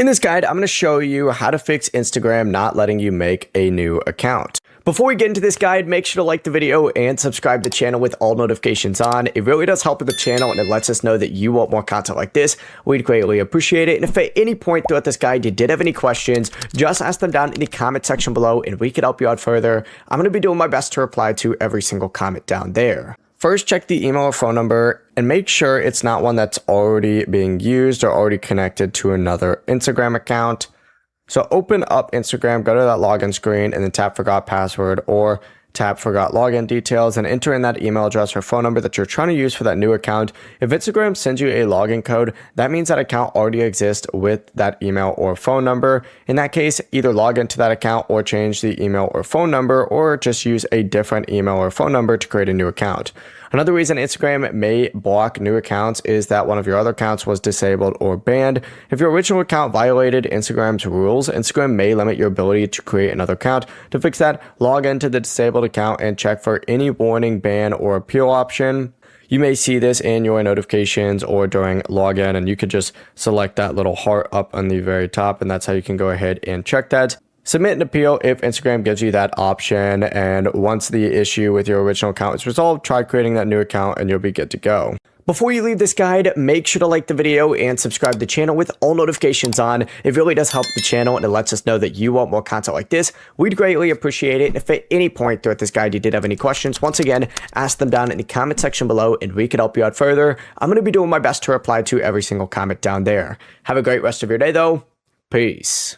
In this guide, I'm going to show you how to fix Instagram not letting you make a new account. Before we get into this guide, make sure to like the video and subscribe to the channel with all notifications on. It really does help with the channel and it lets us know that you want more content like this. We'd greatly appreciate it. And if at any point throughout this guide you did have any questions, just ask them down in the comment section below and we could help you out further. I'm going to be doing my best to reply to every single comment down there. First, check the email or phone number and make sure it's not one that's already being used or already connected to another Instagram account. So open up Instagram, go to that login screen, and then tap forgot password or tap forgot login details and enter in that email address or phone number that you're trying to use for that new account. If Instagram sends you a login code, that means that account already exists with that email or phone number. In that case, either log into that account or change the email or phone number, or just use a different email or phone number to create a new account. Another reason Instagram may block new accounts is that one of your other accounts was disabled or banned. If your original account violated Instagram's rules, Instagram may limit your ability to create another account. To fix that, log into the disabled account and check for any warning, ban, or appeal option. You may see this in your notifications or during login, and you could just select that little heart up on the very top, and that's how you can go ahead and check that. Submit an appeal if Instagram gives you that option, and once the issue with your original account is resolved, try creating that new account and you'll be good to go. Before you leave this guide, make sure to like the video and subscribe to the channel with all notifications on. It really does help the channel and it lets us know that you want more content like this. We'd greatly appreciate it. And if at any point throughout this guide you did have any questions, once again, ask them down in the comment section below and we could help you out further. I'm going to be doing my best to reply to every single comment down there. Have a great rest of your day though. Peace.